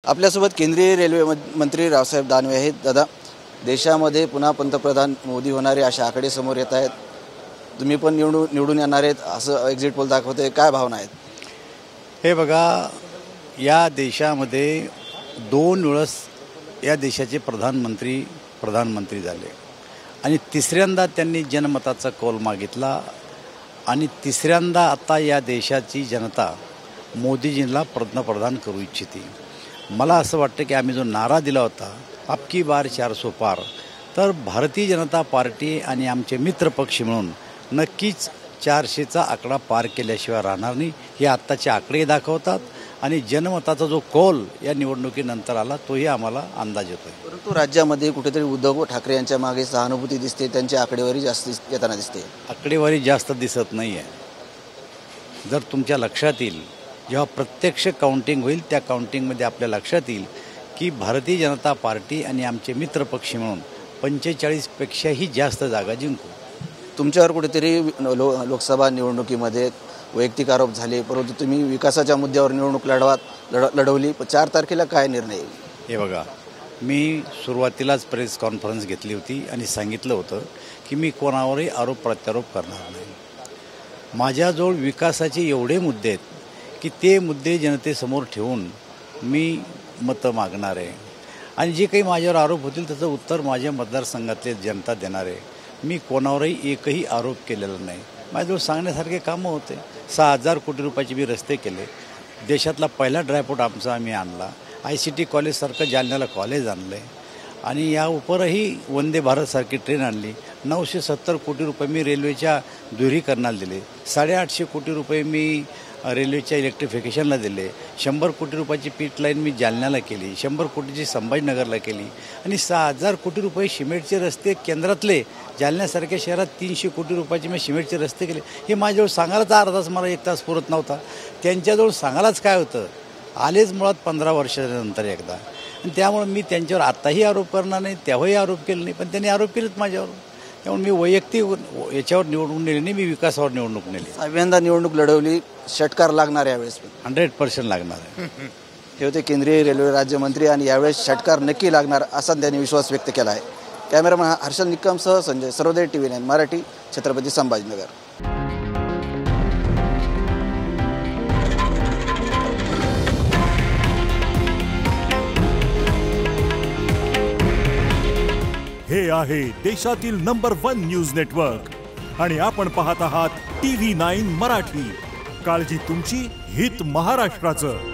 आपल्यासोबत केंद्रीय रेल्वे मंत्री रावसाहेब दानवे आहेत। दादा, देशामध्ये पुन्हा पंतप्रधान मोदी होणारे अशा आकडे समोर येत आहेत। तुम्ही पण निवडून येणार आहेत असं एक्झिट पोल दाखवते, काय भावना आहेत? हे बघा, या देशामध्ये 2 वेळेस या देशाचे प्रधानमंत्री झाले आणि तिसऱ्यांदा त्यांनी जनमताचा कौल मागितला आणि तिसऱ्यांदा आता या देशाची जनता मोदीजींना पंतप्रधान करू इच्छिते। मला असं वाटतं की आम्ही जो नारा दिला होता अबकी बार 400 पार, तर भारतीय जनता पार्टी आणि आमचे मित्रपक्ष मिळून नक्कीच 400चा आकडा पार केल्याशिवाय राहणार नाही, हे आत्ताचे आकडे दाखवतात। आणि जनमताचा जो कौल या निवडणुकीनंतर आला तोही आम्हाला अंदाज येतोय। परंतु राज्यामध्ये कुठेतरी उद्धव ठाकरे यांच्या मागे सहानुभूती दिसते, त्यांची आकडेवारी जास्त येताना दिसते। आकडेवारी जास्त दिसत नाही आहे। जर तुमच्या लक्षात येईल, जेव्हा प्रत्यक्ष काउंटिंग होईल त्या काउंटिंगमध्ये आपल्या लक्षात येईल की भारतीय जनता पार्टी आणि आमचे मित्रपक्ष मिळून 45पेक्षाही जास्त जागा जिंकू। तुमच्यावर कुठेतरी लोकसभा निवडणुकीमध्ये वैयक्तिक आरोप झाले, परंतु तुम्ही विकासाच्या मुद्द्यावर निवडणूक लढवली। 4 तारखेला काय निर्णय येईल? हे बघा, मी सुरुवातीलाच प्रेस कॉन्फरन्स घेतली होती आणि सांगितलं होतं की मी कोणावरही आरोप प्रत्यारोप करणार नाही। माझ्याजवळ विकासाचे एवढे मुद्दे आहेत की ते मुद्दे जनतेसमोर ठेवून मी मतं मागणार आहे आणि जे काही माझ्यावर आरोप होतील त्याचं उत्तर माझ्या मतदारसंघातले जनता देणार आहे। मी कोणावरही एकही आरोप केलेला नाही। माझ्याजवळ सांगण्यासारखे कामं होते। 6000 कोटी रुपयाचे मी रस्ते केले, देशातला पहिला ड्रायपोर्ट आमचा आम्ही आणला, ICT कॉलेजसारखं जालन्याला कॉलेज आणलं आहे आणि या उपरही वंदे भारतसारखी ट्रेन आणली। 970 कोटी रुपये मी रेल्वेच्या दुरीकरणाला दिले, 850 कोटी रुपये मी रेल्वेच्या इलेक्ट्रिफिकेशनला दिले, 100 कोटी रुपयाची पीट लाईन मी जालन्याला केली, 100 कोटीची संभाजीनगरला केली आणि 6000 कोटी रुपये सिमेंटचे रस्ते केंद्रातले जालन्यासारख्या शहरात 300 कोटी रुपयाचे मी सिमेंटचे रस्ते केले। हे माझ्याजवळ सांगायलाच अर्धा तास, मला 1 तास पुरत नव्हता। त्यांच्याजवळ सांगायलाच काय होतं, आलेच मुळात 15 वर्षानंतर एकदा, आणि त्यामुळे मी त्यांच्यावर आत्ताही आरोप करणार नाही, तेव्हाही आरोप केले नाही, पण त्यांनी आरोप केलेत माझ्यावर। त्यामुळे मी वैयक्तिक याच्यावर निवडणूक नेली नाही, मी विकासावर निवडणूक नेली। 6व्यांदा निवडणूक लढवली, षटकार लागणार यावेळेस? 100% लागणार आहे। हे होते केंद्रीय रेल्वे राज्यमंत्री आणि यावेळेस षटकार नक्की लागणार असा त्यांनी विश्वास व्यक्त केला आहे। कॅमेरामन हर्षल निकमसह संजय सर्वोदय TV9 मराठी, छत्रपती संभाजीनगर। हे आहे देशातील नंबर 1 न्यूज नेटवर्क आणि आपण पाहत आहात TV9 मराठी। काळजी तुमची, हित महाराष्ट्राचं।